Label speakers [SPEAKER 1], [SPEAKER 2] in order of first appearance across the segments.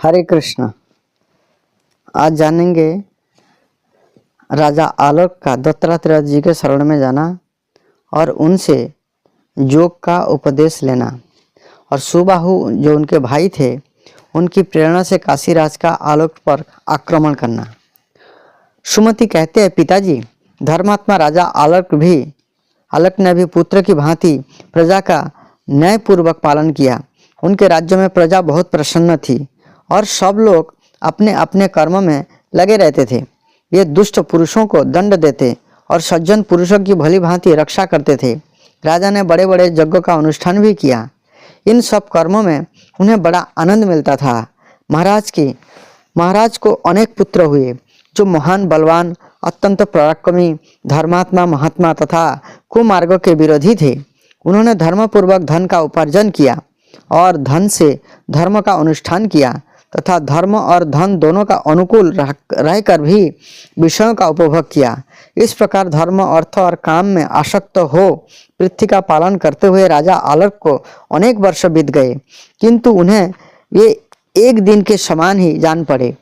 [SPEAKER 1] हरे कृष्ण। आज जानेंगे राजा आलोक का दत्तात्रेय जी के शरण में जाना और उनसे योग का उपदेश लेना और सुबाहु जो उनके भाई थे उनकी प्रेरणा से काशीराज का आलोक पर आक्रमण करना। सुमति कहते हैं, पिताजी, धर्मात्मा राजा आलोक ने भी पुत्र की भांति प्रजा का न्यायपूर्वक पालन किया। उनके राज्य में प्रजा बहुत प्रसन्न थी और सब लोग अपने अपने कर्म में लगे रहते थे। ये दुष्ट पुरुषों को दंड देते और सज्जन पुरुषों की भली भांति रक्षा करते थे। राजा ने बड़े बड़े यज्ञों का अनुष्ठान भी किया। इन सब कर्मों में उन्हें बड़ा आनंद मिलता था। महाराज को अनेक पुत्र हुए जो महान बलवान, अत्यंत पराक्रमी, धर्मात्मा, महात्मा तथा कुमार्गों के विरोधी थे। उन्होंने धर्मपूर्वक धन का उपार्जन किया और धन से धर्म का अनुष्ठान किया तथा धर्म और धन दोनों का अनुकूल रहकर भी विषयों का उपभोग किया। इस प्रकार धर्म, अर्थ और काम में आसक्त हो पृथ्वी का पालन करते हुए राजा आलोक को अनेक वर्ष बीत गए, किंतु उन्हें ये एक दिन के समान ही जान पड़े।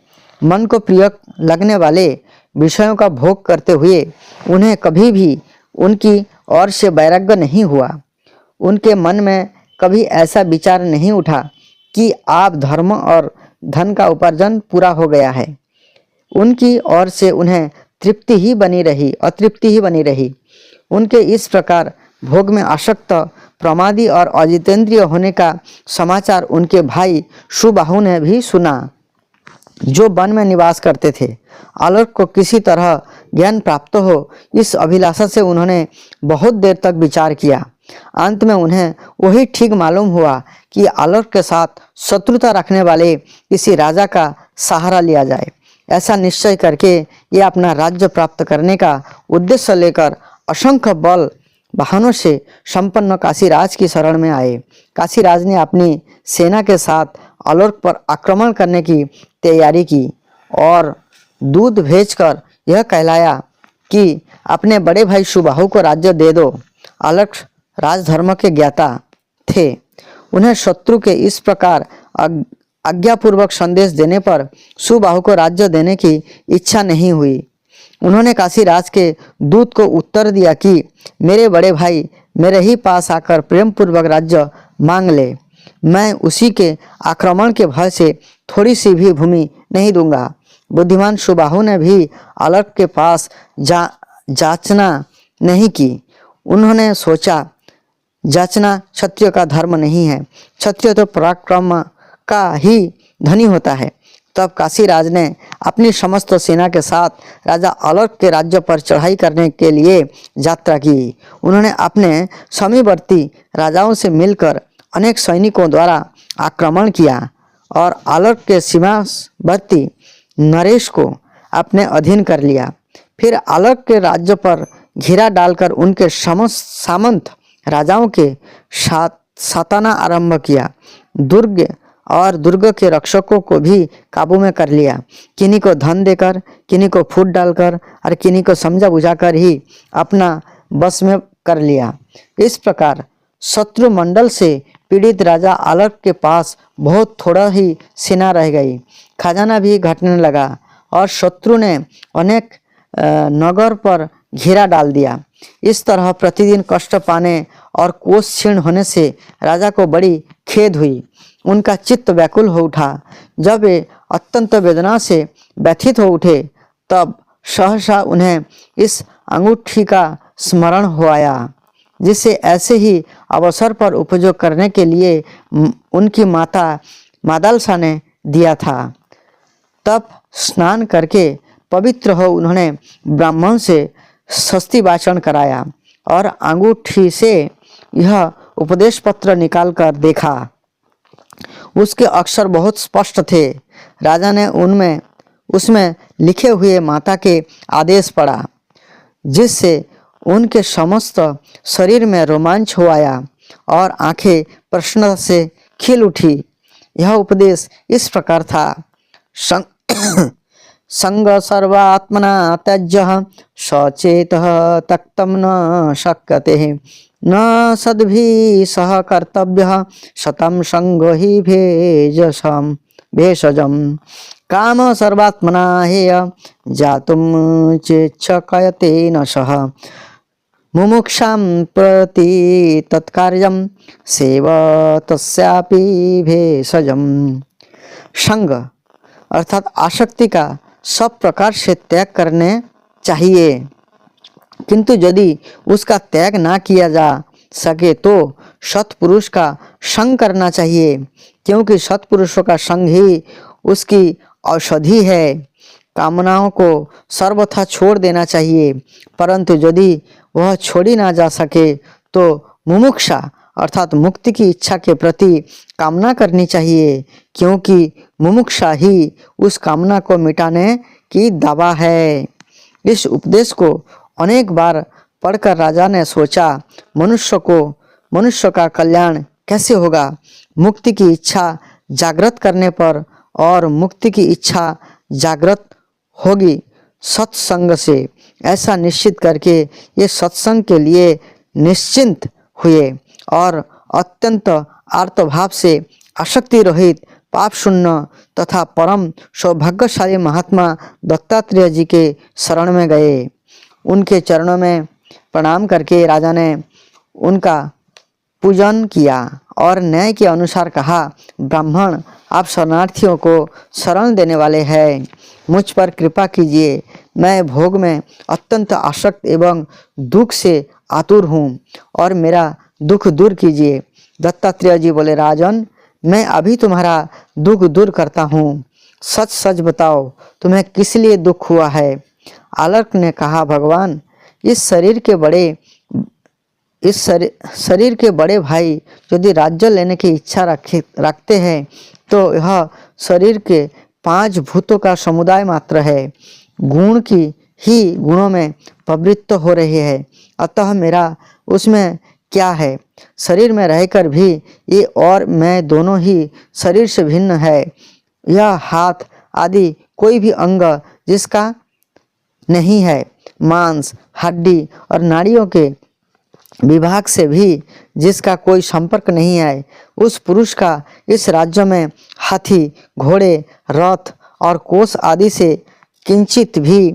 [SPEAKER 1] मन को प्रिय लगने वाले विषयों का भोग करते हुए उन्हें कभी भी उनकी ओर से वैराग्य नहीं हुआ। उनके मन में कभी ऐसा विचार नहीं उठा कि आप धर्म और धन का उपार्जन पूरा हो गया है। उनकी ओर से उन्हें तृप्ति ही बनी रही, अतृप्ति ही बनी रही। उनके इस प्रकार भोग में आसक्त, प्रमादी और अजितेंद्रिय होने का समाचार उनके भाई सुबाहु ने भी सुना, जो वन में निवास करते थे। आलोक को किसी तरह ज्ञान प्राप्त हो, इस अभिलाषा से उन्होंने बहुत देर तक विचार किया। अंत में उन्हें वही ठीक मालूम हुआ कि आलोक के साथ शत्रुता रखने वाले किसी राजा का सहारा लिया जाए। ऐसा निश्चय करके ये अपना राज्य प्राप्त करने का उद्देश्य लेकर असंख्य बल वाहनों से संपन्न काशीराज की शरण में आए। काशीराज ने अपनी सेना के साथ आलोक पर आक्रमण करने की तैयारी की और दूध भेजकर यह कहलाया कि अपने बड़े भाई सुबाहु को राज्य दे दो। आलोक राजधर्म के ज्ञाता थे। उन्हें शत्रु के इस प्रकार आज्ञापूर्वक संदेश देने पर सुबाहु को राज्य देने की इच्छा नहीं हुई। उन्होंने काशीराज के दूत को उत्तर दिया कि मेरे बड़े भाई मेरे ही पास आकर प्रेम पूर्वक राज्य मांग ले, मैं उसी के आक्रमण के भय से थोड़ी सी भी भूमि नहीं दूंगा। बुद्धिमान सुबाहु ने भी आलोक के पास जाचना नहीं की। उन्होंने सोचा, जाचना क्षत्रिय का धर्म नहीं है, क्षत्रिय तो पराक्रम का ही धनी होता है। तब काशीराज ने अपनी समस्त सेना के साथ राजा आलोक के राज्य पर चढ़ाई करने के लिए यात्रा की। उन्होंने अपने समीपवर्ती राजाओं से मिलकर अनेक सैनिकों द्वारा आक्रमण किया और आलोक के सीमावर्ती नरेश को अपने अधीन कर लिया। फिर आलोक के राज्य पर घेरा डालकर उनके सामंत राजाओं के साताना आरंभ किया। दुर्ग के रक्षकों को भी काबू में कर लिया। किन्हीं को धन देकर, किन्हीं को फूट डालकर और किन्हीं को समझा बुझाकर ही अपना बस में कर लिया। इस प्रकार शत्रु मंडल से पीड़ित राजा आलोक के पास बहुत थोड़ा ही सेना रह गई। खजाना भी घटने लगा और शत्रु ने अनेक नगर पर घेरा डाल दिया। इस तरह प्रतिदिन कष्ट पाने और कोष क्षीण होने से राजा को बड़ी खेद हुई। उनका चित्त व्याकुल हो उठा। जब वे अत्यंत वेदना से व्यथित हो उठे तब सहसा उन्हें इस अंगूठी का स्मरण हो आया, जिसे ऐसे ही अवसर पर उपयोग करने के लिए उनकी माता मादालसा ने दिया था। तब स्नान करके पवित्र हो उन्होंने ब्राह्मण से सस्ती वाचन कराया और अंगूठी से यह उपदेश पत्र निकालकर देखा। उसके अक्षर बहुत स्पष्ट थे। राजा ने उसमें लिखे हुए माता के आदेश पढ़ा, जिससे उनके समस्त शरीर में रोमांच हो आया और आंखें प्रसन्नता से खिल उठी। यह उपदेश इस प्रकार था, संग सर्वात्मना त्यज्य सचेत तक्तम न शक्यते न सद्भि सह कर्तव्य शतम संग ही भेजसम। भेषजम काम सर्वात्मना हेय जातुम चेच्छकयते न सह मुमुक्षां प्रति तत्कार्यं सेवतस्यापि भेषजम। संग अर्थात आसक्ति का सब प्रकार से त्याग करने चाहिए, किंतु यदि उसका त्याग ना किया जा सके तो सत्पुरुष का संग करना चाहिए, क्योंकि सत्पुरुषों का संग ही उसकी औषधि है। कामनाओं को सर्वथा छोड़ देना चाहिए, परंतु यदि वह छोड़ी ना जा सके तो मुमुक्षा अर्थात मुक्ति की इच्छा के प्रति कामना करनी चाहिए, क्योंकि मुमुक्षा ही उस कामना को मिटाने की दवा है। इस उपदेश को अनेक बार पढ़कर राजा ने सोचा, मनुष्य का कल्याण कैसे होगा। मुक्ति की इच्छा जागृत करने पर, और मुक्ति की इच्छा जागृत होगी सत्संग से, ऐसा निश्चित करके ये सत्संग के लिए निश्चिंत हुए और अत्यंत आर्तभाव से आसक्ति रहित पाप शून्य तथा परम सौभाग्यशाली महात्मा दत्तात्रेय जी के शरण में गए। उनके चरणों में प्रणाम करके राजा ने उनका पूजन किया और न्याय के अनुसार कहा, ब्राह्मण आप शरणार्थियों को शरण देने वाले हैं, मुझ पर कृपा कीजिए। मैं भोग में अत्यंत आसक्त एवं दुख से आतुर हूँ और मेरा दुख दूर कीजिए। दत्तात्रेय जी बोले, राजन मैं अभी तुम्हारा दुख दूर करता हूँ, सच सच बताओ तुम्हें किस लिए दुख हुआ है। आलर्क ने कहा, भगवान इस शरीर के बड़े भाई यदि राज्य लेने की इच्छा रखते हैं तो यह शरीर के 5 भूतों का समुदाय मात्र है, गुण की ही गुणों में प्रवृत्त हो रही है, अतः मेरा उसमें क्या है। शरीर में रहकर भी ये और मैं दोनों ही शरीर से भिन्न है। यह हाथ आदि कोई भी अंग जिसका नहीं है, मांस हड्डी और नाड़ियों के विभाग से भी जिसका कोई संपर्क नहीं है, उस पुरुष का इस राज्य में हाथी घोड़े रथ और कोष आदि से किंचित भी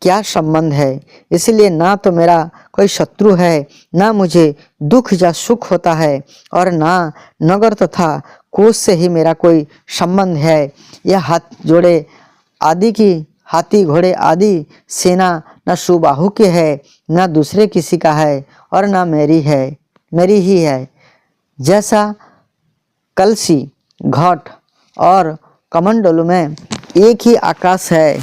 [SPEAKER 1] क्या संबंध है। इसलिए ना तो मेरा कोई शत्रु है, ना मुझे दुख या सुख होता है, और ना नगर तथा कोष से ही मेरा कोई संबंध है। यह हाथ जोड़े आदि की हाथी घोड़े आदि सेना न सुबाहु के है, न दूसरे किसी का है, और न मेरी ही है। जैसा कलसी घट और कमंडलू में एक ही आकाश है,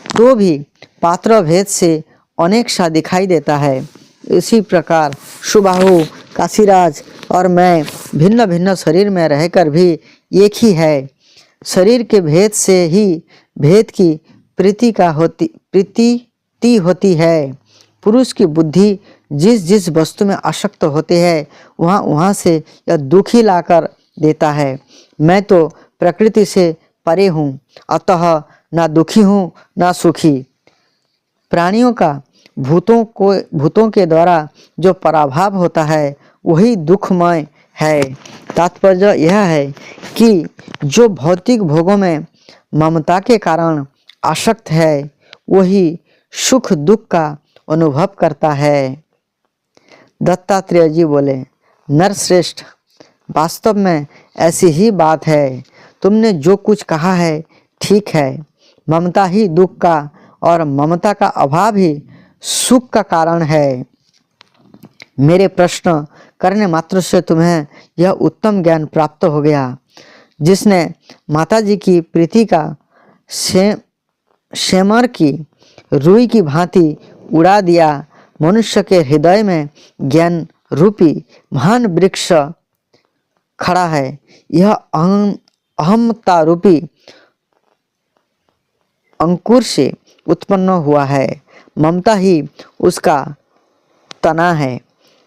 [SPEAKER 1] तो भी पात्र भेद से अनेक सा दिखाई देता है। इसी प्रकार सुबाहु काशीराज और मैं भिन्न भिन्न शरीर में रहकर भी एक ही है। शरीर के भेद से ही भेद की प्रीति होती है। पुरुष की बुद्धि जिस जिस वस्तु में आसक्त होते हैं वहाँ से यह दुख ही लाकर देता है। मैं तो प्रकृति से परे हूँ, अतः ना दुखी हूँ ना सुखी। प्राणियों का भूतों के द्वारा जो पराभाव होता है वही दुखमय है। तात्पर्य यह है कि जो भौतिक भोगों में ममता के कारण आसक्त है वही सुख दुख का अनुभव करता है। दत्तात्रेय जी बोले, नरश्रेष्ठ वास्तव में ऐसी ही बात है। तुमने जो कुछ कहा है ठीक है। ममता ही दुख का और ममता का अभाव ही सुख का कारण है। मेरे प्रश्न करने मात्र से तुम्हें यह उत्तम ज्ञान प्राप्त हो गया, जिसने माताजी की प्रीति का शेमर की रुई की भांति उड़ा दिया। मनुष्य के हृदय में ज्ञान रूपी महान वृक्ष खड़ा है। यह अहमता रूपी अंकुर से उत्पन्न हुआ है। ममता ही उसका तना है।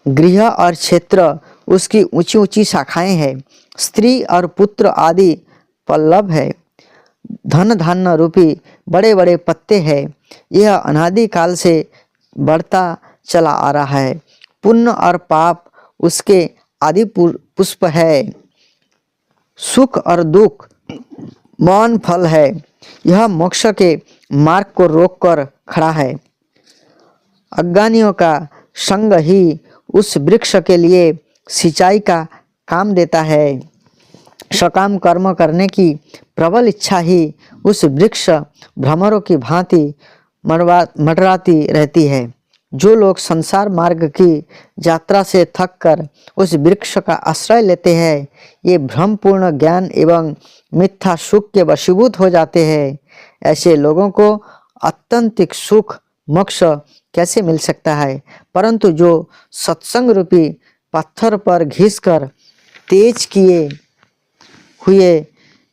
[SPEAKER 1] गृह और क्षेत्र उसकी ऊंची ऊंची शाखाएं हैं। स्त्री और पुत्र आदि पल्लव है। धन धान्य रूपी बड़े बड़े पत्ते हैं। यह अनादि काल से बढ़ता चला आ रहा है। पुण्य और पाप उसके आदि पुष्प है। सुख और दुख मौन फल है। यह मोक्ष के मार्ग को रोककर खड़ा है। अज्ञानियों का संग ही उस वृक्ष के लिए सिंचाई का काम देता है। सकाम कर्म करने की प्रबल इच्छा ही उस वृक्ष भ्रमरों की भांति मंडराती रहती है। जो लोग संसार मार्ग की यात्रा से थक कर उस वृक्ष का आश्रय लेते हैं, ये भ्रमपूर्ण ज्ञान एवं मिथ्या सुख के वशीभूत हो जाते हैं। ऐसे लोगों को आत्यंतिक सुख मोक्ष कैसे मिल सकता है? परंतु जो सत्संग रूपी पत्थर पर घिसकर तेज किए हुए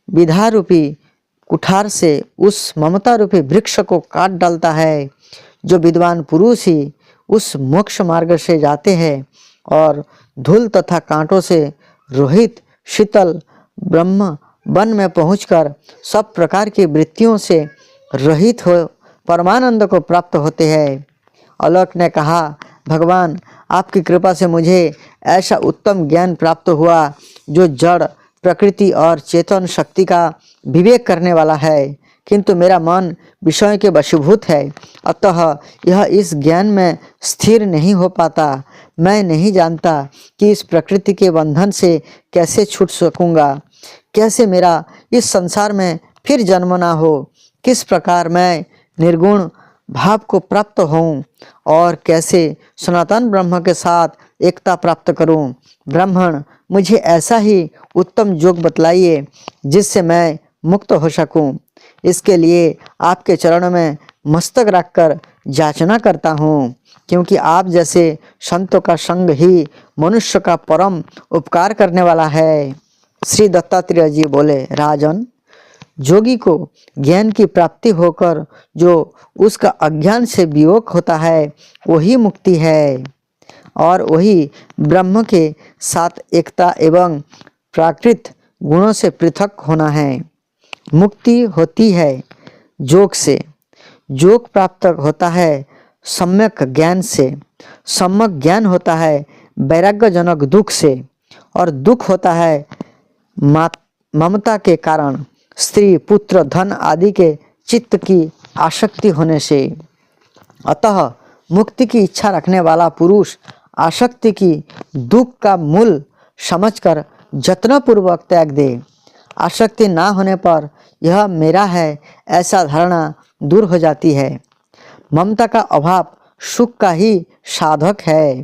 [SPEAKER 1] विधा रूपी कुठार से उस ममता रूपी वृक्ष को काट डालता है, जो विद्वान पुरुष ही उस मोक्ष मार्ग से जाते हैं और धूल तथा कांटों से रोहित शीतल ब्रह्म वन में पहुंचकर सब प्रकार की वृत्तियों से रहित हो परमानंद को प्राप्त होते हैं। अलौक ने कहा, भगवान आपकी कृपा से मुझे ऐसा उत्तम ज्ञान प्राप्त हुआ जो जड़ प्रकृति और चेतन शक्ति का विवेक करने वाला है, किंतु मेरा मन विषयों के वशीभूत है, अतः यह इस ज्ञान में स्थिर नहीं हो पाता। मैं नहीं जानता कि इस प्रकृति के बंधन से कैसे छूट सकूंगा, कैसे मेरा इस संसार में फिर जन्म ना हो, किस प्रकार मैं निर्गुण भाव को प्राप्त होऊं और कैसे सनातन ब्रह्म के साथ एकता प्राप्त करूं। ब्राह्मण, मुझे ऐसा ही उत्तम योग बतलाइए जिससे मैं मुक्त हो सकूं। इसके लिए आपके चरणों में मस्तक रखकर याचना करता हूँ, क्योंकि आप जैसे संतों का संग ही मनुष्य का परम उपकार करने वाला है। श्री दत्तात्रेय जी बोले, राजन, योगी को ज्ञान की प्राप्ति होकर जो उसका अज्ञान से वियोग होता है वही मुक्ति है, और वही ब्रह्म के साथ एकता एवं प्राकृत गुणों से पृथक होना है। मुक्ति होती है योग से, योग प्राप्त होता है सम्यक ज्ञान से, सम्यक ज्ञान होता है वैराग्यजनक दुख से, और दुख होता है ममता के कारण स्त्री पुत्र धन आदि के चित्त की आसक्ति होने से। अतः मुक्ति की इच्छा रखने वाला पुरुष आसक्ति की दुख का मूल समझकर जत्नपूर्वक त्याग दे। आसक्ति ना होने पर यह मेरा है ऐसा धारणा दूर हो जाती है। ममता का अभाव सुख का ही साधक है।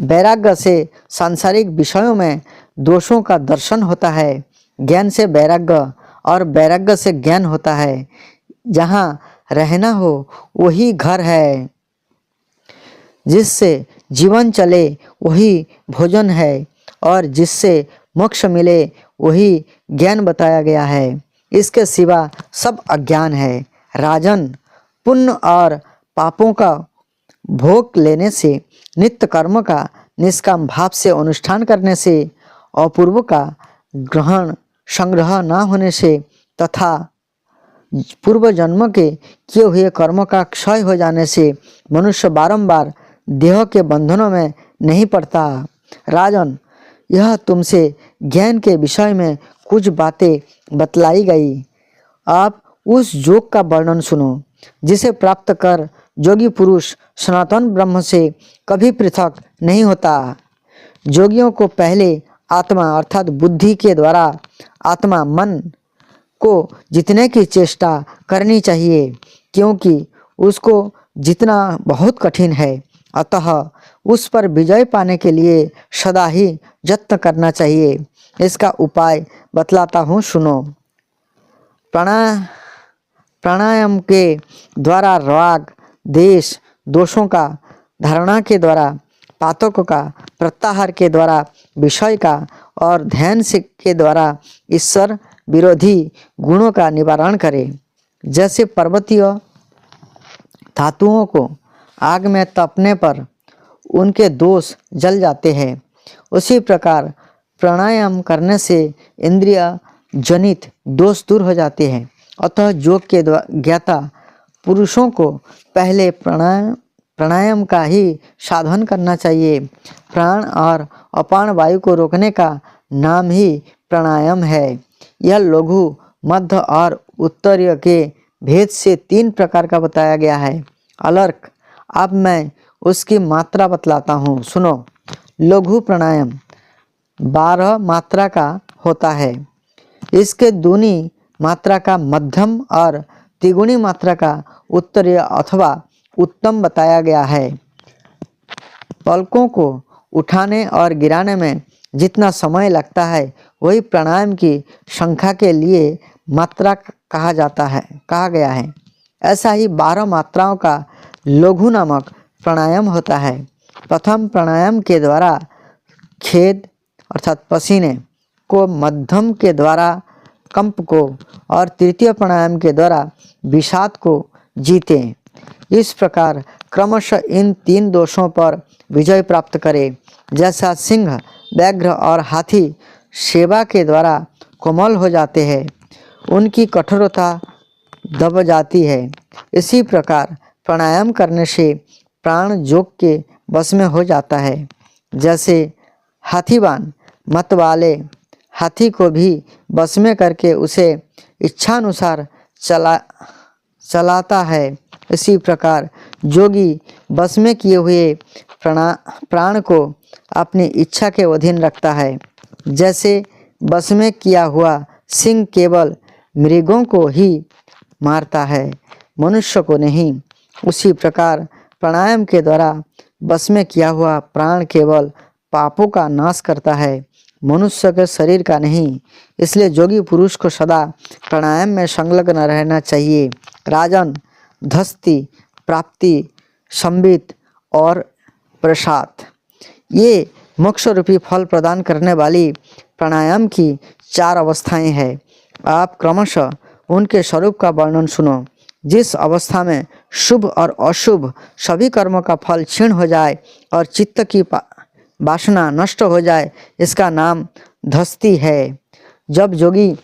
[SPEAKER 1] वैराग्य से सांसारिक विषयों में दोषों का दर्शन होता है। ज्ञान से वैराग्य और वैराग्य से ज्ञान होता है। जहाँ रहना हो वही घर है, जिससे जीवन चले वही भोजन है, और जिससे मोक्ष मिले वही ज्ञान बताया गया है। इसके सिवा सब अज्ञान है। राजन, पुण्य और पापों का भोग लेने से, नित्य कर्म का निष्काम भाव से अनुष्ठान करने से, अपूर्व का ग्रहण संग्रह ना होने से तथा पूर्व जन्म के किए हुए कर्मों का क्षय हो जाने से मनुष्य बारंबार देह के बंधनों में नहीं पड़ता। राजन, यह तुमसे ज्ञान के विषय में कुछ बातें बतलाई गई। आप उस योग का वर्णन सुनो जिसे प्राप्त कर योगी पुरुष सनातन ब्रह्म से कभी पृथक नहीं होता। योगियों को पहले आत्मा अर्थात बुद्धि के द्वारा आत्मा मन को जीतने की चेष्टा करनी चाहिए, क्योंकि उसको जीतना बहुत कठिन है। अतः उस पर विजय पाने के लिए सदा ही यत्न करना चाहिए। इसका उपाय बतलाता हूँ, सुनो। प्राणायाम के द्वारा राग देश दोषों का, धारणा के द्वारा पातकों का, प्रत्याहार के द्वारा विषय का, और ध्यान से के द्वारा ईश्वर विरोधी गुणों का निवारण करे। जैसे पर्वतीय धातुओं को आग में तपने पर उनके दोष जल जाते हैं, उसी प्रकार प्राणायाम करने से इंद्रिय जनित दोष दूर हो जाते हैं। अतः योग के ज्ञाता पुरुषों को पहले प्राणायाम का ही साधन करना चाहिए। प्राण और अपान वायु को रोकने का नाम ही प्राणायाम है। यह लघु मध्य और उत्तरीय के भेद से 3 प्रकार का बताया गया है। अलर्क, अब मैं उसकी मात्रा बतलाता हूँ, सुनो। लघु प्राणायाम 12 मात्रा का होता है। इसके दूनी मात्रा का मध्यम और तिगुनी मात्रा का उत्तरीय अथवा उत्तम बताया गया है। पलकों को उठाने और गिराने में जितना समय लगता है वही प्राणायाम की संख्या के लिए मात्रा कहा गया है। ऐसा ही 12 मात्राओं का लघु नामक प्राणायाम होता है। प्रथम प्राणायाम के द्वारा खेद अर्थात पसीने को, मध्यम के द्वारा कंप को और तृतीय प्राणायाम के द्वारा विषाद को जीतें। इस प्रकार क्रमशः इन 3 दोषों पर विजय प्राप्त करें। जैसा सिंह, व्याघ्र और हाथी सेवा के द्वारा कोमल हो जाते हैं, उनकी कठोरता दब जाती है, इसी प्रकार प्राणायाम करने से प्राण योग के बस में हो जाता है। जैसे हाथीवान मत वाले हाथी को भी बस में करके उसे इच्छानुसार चलाता है, इसी प्रकार योगी बस में किए हुए प्राण को अपनी इच्छा के अधीन रखता है। जैसे बस में किया हुआ सिंह केवल मृगों को ही मारता है, मनुष्य को नहीं, उसी प्रकार प्राणायाम के द्वारा बस में किया हुआ प्राण केवल पापों का नाश करता है, मनुष्य के शरीर का नहीं। इसलिए योगी पुरुष को सदा प्राणायाम में संलग्न रहना चाहिए। राजन, धस्ती, प्राप्ति, संबित और प्रसाद, ये मोक्ष रूपी फल प्रदान करने वाली प्राणायाम की 4 अवस्थाएं हैं। आप क्रमशः उनके स्वरूप का वर्णन सुनो। जिस अवस्था में शुभ और अशुभ सभी कर्मों का फल क्षीण हो जाए और चित्त की वासना नष्ट हो जाए, इसका नाम धस्ती है। जब योगी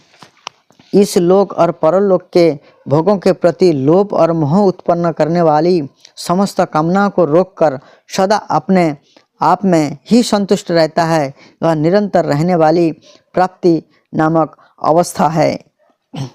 [SPEAKER 1] इस लोक और परलोक के भोगों के प्रति लोभ और मोह उत्पन्न करने वाली समस्त कामनाओं को रोककर सदा अपने आप में ही संतुष्ट रहता है, वह निरंतर रहने वाली प्राप्ति नामक अवस्था है।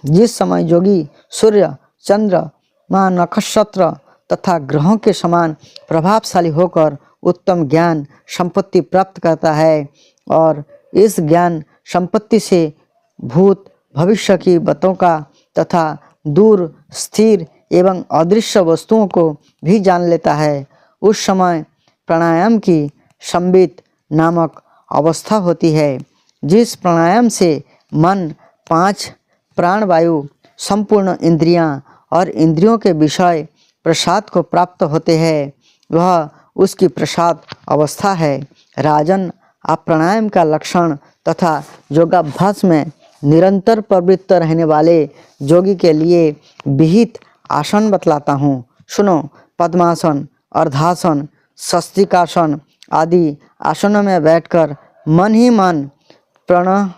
[SPEAKER 1] जिस समय योगी सूर्य, चंद्र, माँ, नक्षत्र तथा ग्रहों के समान प्रभावशाली होकर उत्तम ज्ञान संपत्ति प्राप्त करता है और इस ज्ञान संपत्ति से भूत भविष्य की बातों का तथा दूर स्थिर एवं अदृश्य वस्तुओं को भी जान लेता है, उस समय प्राणायाम की संबित नामक अवस्था होती है। जिस प्राणायाम से मन, 5 प्राणवायु, संपूर्ण इंद्रियां और इंद्रियों के विषय प्रसाद को प्राप्त होते हैं, वह उसकी प्रसाद अवस्था है। राजन, आप प्राणायाम का लक्षण तथा योगाभ्यास में निरंतर प्रवृत्त रहने वाले योगी के लिए विहित आसन बतलाता हूँ, सुनो। पद्मासन, अर्धासन, शस्त्रिकासन आदि आसनों में बैठकर मन ही मन प्रणव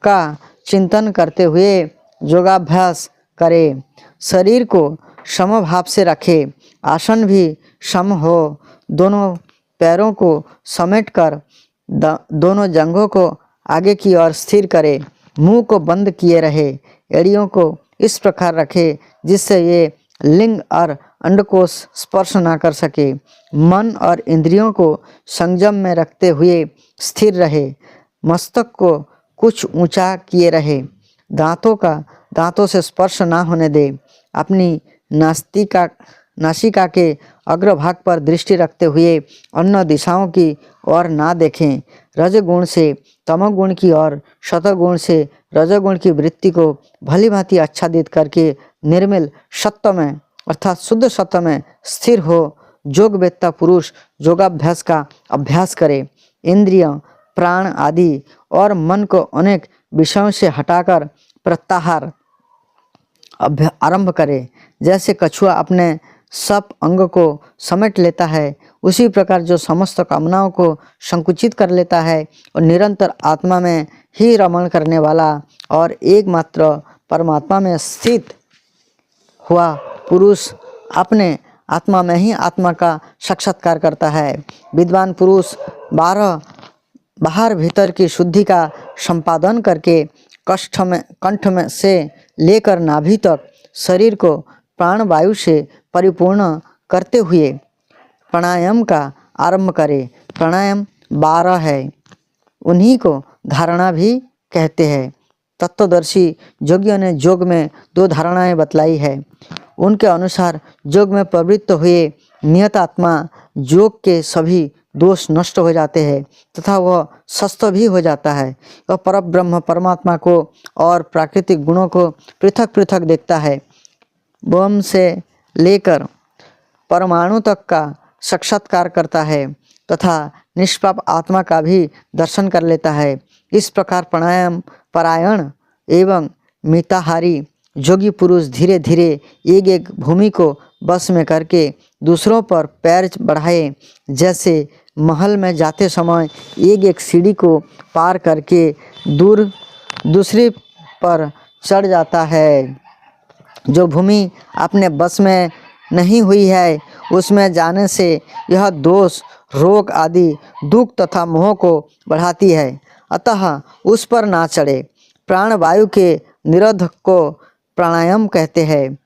[SPEAKER 1] का चिंतन करते हुए योगाभ्यास करें। शरीर को समभाव से रखे, आसन भी सम हो, दोनों पैरों को समेटकर दोनों जंघों को आगे की ओर स्थिर करे, मुंह को बंद किए रहे, एड़ियों को इस प्रकार रखे जिससे ये लिंग और अंडकोश स्पर्श ना कर सके। मन और इंद्रियों को संयम में रखते हुए स्थिर रहे, मस्तक को कुछ ऊंचा किए रहे, दांतों से स्पर्श ना होने दे, अपनी नासिका के अग्रभाग पर दृष्टि रखते हुए अन्य दिशाओं की ओर ना देखें। रजगुण से तमोगुण की और शतगुण से रजगुण की वृत्ति को भली भांति आच्छादित करके निर्मल सत्व में अर्थात शुद्ध सत्व में स्थिर हो योग वेत्ता पुरुष योगाभ्यास का अभ्यास करे। इंद्रिय, प्राण आदि और मन को अनेक विषयों से हटाकर प्रत्याहार आरंभ करे। जैसे कछुआ अपने सब अंग को समेट लेता है, उसी प्रकार जो समस्त कामनाओं को संकुचित कर लेता है और निरंतर आत्मा में ही रमण करने वाला और एकमात्र परमात्मा में स्थित हुआ पुरुष अपने आत्मा में ही आत्मा का साक्षात्कार करता है। विद्वान पुरुष बाहर भीतर की शुद्धि का संपादन करके कंठ में से लेकर नाभि तक शरीर को प्राणवायु से परिपूर्ण करते हुए प्राणायाम का आरंभ करें। प्राणायाम 12 है, उन्हीं को धारणा भी कहते हैं। तत्वदर्शी योगियों ने योग में 2 धारणाएं बतलाई है। उनके अनुसार योग में प्रवृत्त हुए नियत आत्मा योग के सभी दोष नष्ट हो जाते हैं तथा वह स्वस्थ भी हो जाता है। वह परब्रह्म परमात्मा को और प्राकृतिक गुणों को पृथक पृथक देखता है। बम से लेकर परमाणु तक का साक्षात्कार करता है तथा निष्पाप आत्मा का भी दर्शन कर लेता है। इस प्रकार प्राणायाम परायण एवं मिताहारी योगी पुरुष धीरे धीरे एक एक भूमि को बस में करके दूसरों पर पैर बढ़ाए, जैसे महल में जाते समय एक एक सीढ़ी को पार करके दूसरी पर चढ़ जाता है। जो भूमि अपने बस में नहीं हुई है उसमें जाने से यह दोष रोग आदि दुख तथा मोह को बढ़ाती है, अतः उस पर ना चढ़े। प्राणवायु के निरोध को प्राणायाम कहते हैं।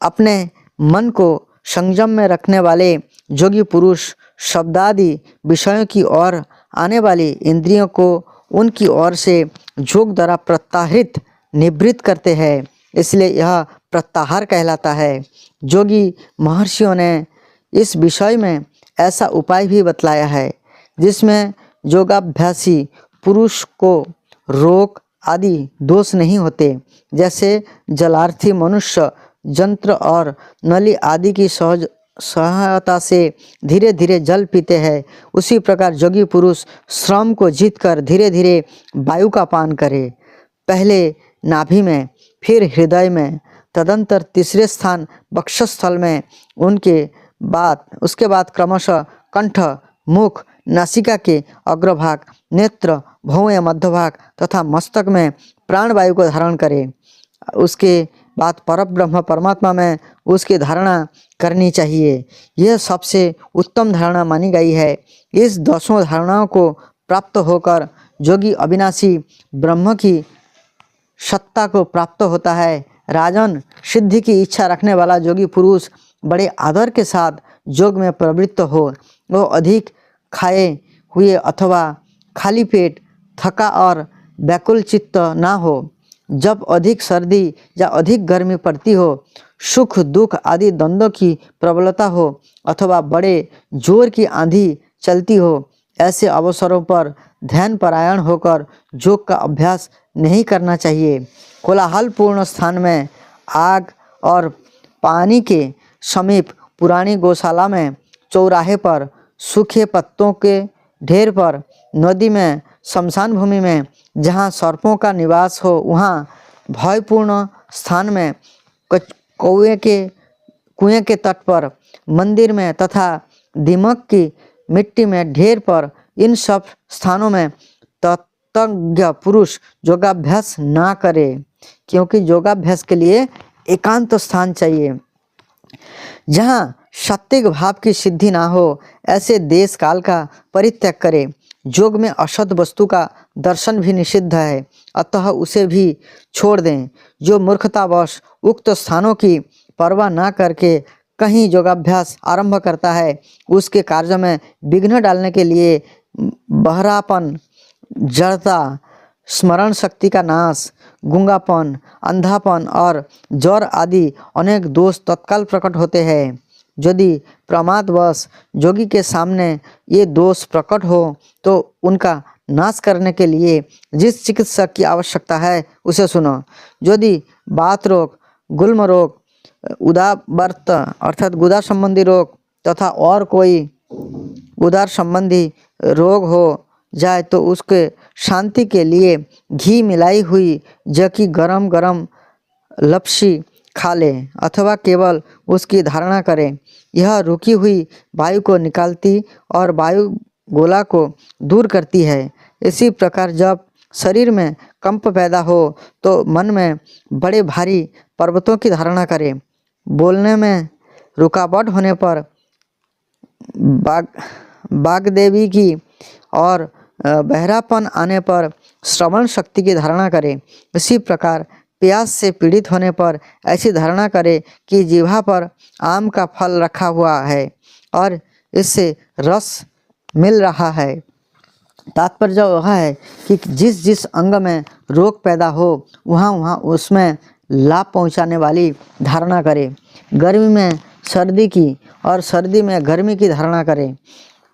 [SPEAKER 1] अपने मन को संयम में रखने वाले योगी पुरुष शब्दादि विषयों की ओर आने वाली इंद्रियों को उनकी ओर से योग द्वारा प्रत्याहृत निवृत्त करते हैं, इसलिए यह प्रत्याहार कहलाता है। योगी महर्षियों ने इस विषय में ऐसा उपाय भी बतलाया है जिसमें योगाभ्यासी पुरुष को रोग आदि दोष नहीं होते। जैसे जलार्थी मनुष्य यंत्र और नली आदि की सहायता से धीरे धीरे जल पीते हैं, उसी प्रकार योगी पुरुष श्रम को जीतकर धीरे धीरे वायु का पान करे। पहले नाभि में, फिर हृदय में, तदंतर तीसरे स्थान वक्षस्थल में, उसके बाद क्रमशः कंठ, मुख, नासिका के अग्रभाग, नेत्र, भौहें, मध्यभाग तथा मस्तक में प्राणवायु को धारण करें। उसके बाद परब्रह्म परमात्मा में उसकी धारणा करनी चाहिए। यह सबसे उत्तम धारणा मानी गई है। इस 10 धारणाओं को प्राप्त होकर योगी अविनाशी ब्रह्म की सत्ता को प्राप्त होता है। राजन, सिद्धि की इच्छा रखने वाला योगी पुरुष बड़े आदर के साथ योग में प्रवृत्त हो। वो अधिक खाए हुए अथवा खाली पेट, थका और व्याकुल चित्त ना हो। जब अधिक सर्दी या अधिक गर्मी पड़ती हो, सुख दुख आदि द्वंद्वों की प्रबलता हो अथवा बड़े जोर की आंधी चलती हो, ऐसे अवसरों पर ध्यान परायण होकर योग का अभ्यास नहीं करना चाहिए। कोलाहलपूर्ण स्थान में, आग और पानी के समीप, पुरानी गौशाला में, चौराहे पर, सूखे पत्तों के ढेर पर, नदी में, शमशान भूमि में, जहाँ सर्पों का निवास हो वहाँ, भयपूर्ण स्थान में, कुएं के तट पर, मंदिर में तथा दिमक की मिट्टी में ढेर पर, इन सब स्थानों में तत्ज्ञ पुरुष योगाभ्यास ना करे, क्योंकि योगाभ्यास के लिए एकांत स्थान चाहिए जहाँ सात्विक भाव की सिद्धि ना हो। ऐसे देश काल का परित्याग करे। योग में असद वस्तु का दर्शन भी निषिद्ध है, अतः उसे भी छोड़ दें। जो मूर्खतावश उक्त स्थानों की परवाह ना करके कहीं योगाभ्यास आरंभ करता है, उसके कार्य में विघ्न डालने के लिए बहरापन, जड़ता, स्मरण शक्ति का नाश, गूंगापन, अंधापन और ज्वर आदि अनेक दोष तत्काल प्रकट होते हैं। यदि प्रमादवश योगी के सामने ये दोष प्रकट हो तो उनका नाश करने के लिए जिस चिकित्सक की आवश्यकता है उसे सुनो। यदि बात रोग, गुल्म रोग, उदावर्त अर्थात गुदा संबंधी रोग तथा और कोई उदार संबंधी रोग हो जाए तो उसके शांति के लिए घी मिलाई हुई जकी गरम गरम लपसी खा ले अथवा केवल उसकी धारणा करें। यह रुकी हुई वायु को निकालती और वायु गोला को दूर करती है। इसी प्रकार जब शरीर में कंप पैदा हो तो मन में बड़े भारी पर्वतों की धारणा करें। बोलने में रुकावट होने पर बागदेवी की और बहरापन आने पर श्रवण शक्ति की धारणा करें। इसी प्रकार प्यास से पीड़ित होने पर ऐसी धारणा करें कि जिह्वा पर आम का फल रखा हुआ है और इससे रस मिल रहा है। तात्पर्य वह है कि जिस जिस अंग में रोग पैदा हो वहाँ वहाँ उसमें लाभ पहुँचाने वाली धारणा करें। गर्मी में सर्दी की और सर्दी में गर्मी की धारणा करें।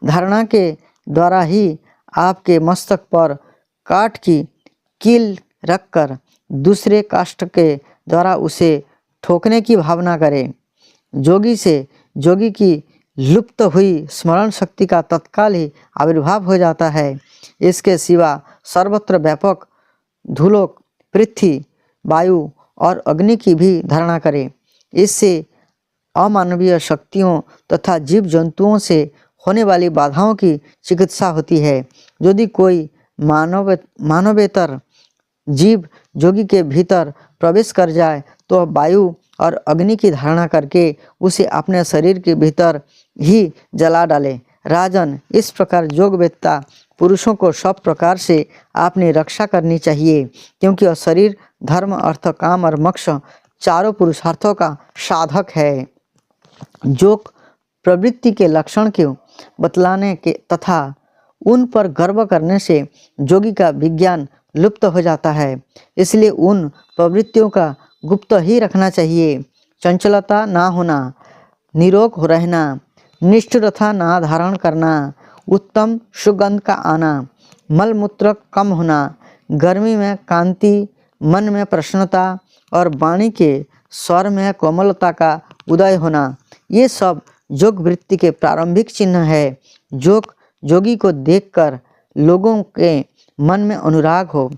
[SPEAKER 1] धारणा के द्वारा ही आपके मस्तक पर काठ की कील रखकर दूसरे काष्ठ के द्वारा उसे ठोकने की भावना करें। जोगी की लुप्त हुई स्मरण शक्ति का तत्काल ही आविर्भाव हो जाता है। इसके सिवा सर्वत्र व्यापक धूलोक, पृथ्वी, वायु और अग्नि की भी धारणा करें। इससे अमानवीय शक्तियों तथा जीव जंतुओं से होने वाली बाधाओं की चिकित्सा होती है। यदि कोई मानवेतर जीव जोगी के भीतर प्रवेश कर जाए तो वायु और अग्नि की धारणा करके उसे अपने शरीर के भीतर ही जला डाले। राजन, इस प्रकार योगवेत्ता पुरुषों को सब प्रकार से अपनी रक्षा करनी चाहिए, क्योंकि वह शरीर, धर्म, अर्थ, काम और मोक्ष चारों पुरुषार्थों का साधक है। योग प्रवृत्ति के लक्षण को बतलाने के तथा उन पर गर्व करने से योगी का विज्ञान लुप्त हो जाता है। इसलिए उन प्रवृत्तियों का गुप्त ही रखना चाहिए। चंचलता ना होना, निरोग हो रहना, निष्ठुरता ना धारण करना, उत्तम सुगंध का आना, मलमूत्र कम होना, गर्मी में कांति, मन में प्रसन्नता और वाणी के स्वर में कोमलता का उदय होना, ये सब योग वृत्ति के प्रारंभिक चिन्ह है। जोगी को देखकर लोगों के मन में अनुराग हो,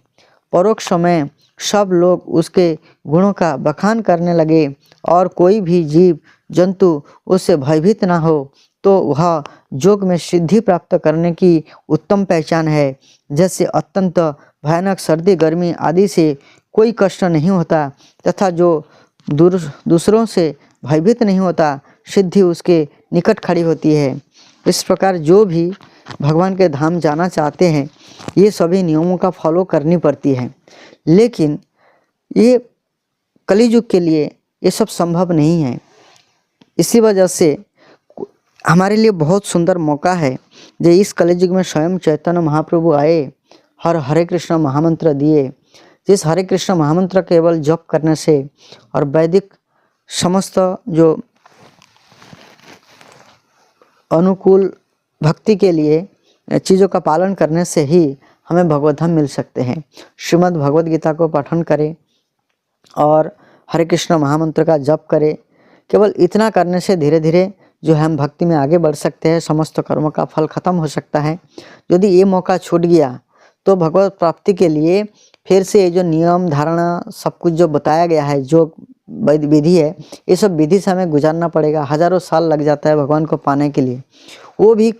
[SPEAKER 1] परोक्ष में सब लोग उसके गुणों का बखान करने लगे और कोई भी जीव जंतु उससे भयभीत ना हो, तो वह योग में सिद्धि प्राप्त करने की उत्तम पहचान है। जैसे अत्यंत भयानक सर्दी, गर्मी आदि से कोई कष्ट नहीं होता तथा जो दूसरों से भयभीत नहीं होता, सिद्धि उसके निकट खड़ी होती है। इस प्रकार जो भी भगवान के धाम जाना चाहते हैं, ये सभी नियमों का फॉलो करनी पड़ती है। लेकिन ये कलियुग के लिए ये सब संभव नहीं है। इसी वजह से हमारे लिए बहुत सुंदर मौका है जो इस कलियुग में स्वयं चैतन्य महाप्रभु आए और हरे कृष्ण महामंत्र दिए। जिस हरे कृष्ण महामंत्र केवल जप करने से और वैदिक समस्त जो अनुकूल भक्ति के लिए चीज़ों का पालन करने से ही हमें भगवत धाम मिल सकते हैं। श्रीमद् भगवद गीता को पठन करें और हरे कृष्ण महामंत्र का जप करें। केवल इतना करने से धीरे धीरे जो है हम भक्ति में आगे बढ़ सकते हैं। समस्त कर्मों का फल खत्म हो सकता है। यदि ये मौका छूट गया तो भगवत प्राप्ति के लिए फिर से ये जो नियम, धारणा, सब कुछ जो बताया गया है, जो विधि है, ये सब विधि से हमें गुजारना पड़ेगा। हजारों साल लग जाता है भगवान को पाने के लिए। वो भी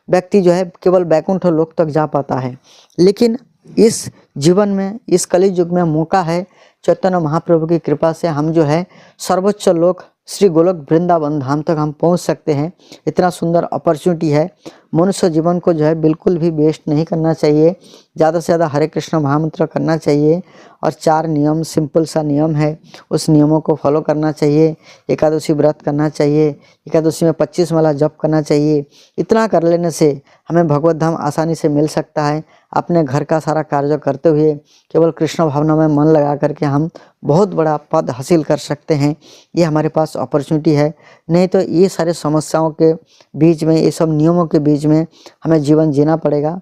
[SPEAKER 1] व्यक्ति जो है केवल वैकुंठ लोक तक जा पाता है। लेकिन इस जीवन में, इस कलि युग में मौका है। चैतन्य महाप्रभु की कृपा से हम जो है सर्वोच्च लोक श्री गोलोक वृंदावन धाम तक हम पहुंच सकते हैं। इतना सुंदर अपॉर्चुनिटी है। मनुष्य जीवन को जो है बिल्कुल भी वेस्ट नहीं करना चाहिए। ज़्यादा से ज़्यादा हरे कृष्ण महामंत्र करना चाहिए और 4 नियम, सिंपल सा नियम है, उस नियमों को फॉलो करना चाहिए। एकादशी व्रत करना चाहिए, एकादशी में 25 माला जप करना चाहिए। इतना कर लेने से हमें भगवत धाम आसानी से मिल सकता है। अपने घर का सारा कार्य करते हुए केवल कृष्ण भावना में मन लगा करके हम बहुत बड़ा पद हासिल कर सकते हैं। ये हमारे पास अपॉर्चुनिटी है। नहीं तो ये सारे समस्याओं के बीच में, ये सब नियमों के बीच में हमें जीवन जीना पड़ेगा।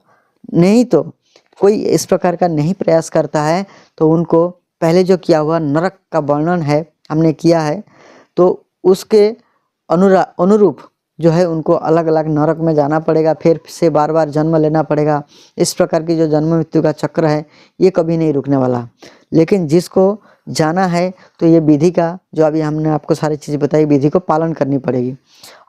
[SPEAKER 1] नहीं तो कोई इस प्रकार का नहीं प्रयास करता है तो उनको पहले जो किया हुआ नरक का वर्णन है, हमने किया है, तो उसके अनुरूप जो है उनको अलग अलग नरक में जाना पड़ेगा। फिर से बार बार जन्म लेना पड़ेगा। इस प्रकार की जो जन्म मृत्यु का चक्र है ये कभी नहीं रुकने वाला। लेकिन जिसको जाना है तो ये विधि का, जो अभी हमने आपको सारी चीज़ें बताई, विधि को पालन करनी पड़ेगी।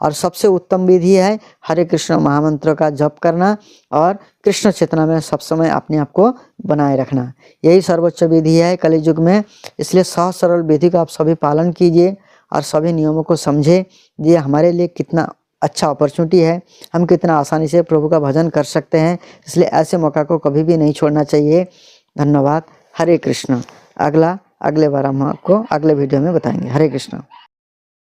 [SPEAKER 1] और सबसे उत्तम विधि है हरे कृष्ण महामंत्र का जप करना और कृष्ण चेतना में सब समय अपने आप को बनाए रखना। यही सर्वोच्च विधि है कलियुग में। इसलिए सहज सरल विधि का आप सभी पालन कीजिए और सभी नियमों को समझे। ये हमारे लिए कितना अच्छा अपॉर्चुनिटी है, हम कितना आसानी से प्रभु का भजन कर सकते हैं, इसलिए ऐसे मौका को कभी भी नहीं छोड़ना चाहिए। धन्यवाद। हरे कृष्ण। अगले बार हम आपको अगले वीडियो में बताएंगे। हरे कृष्ण।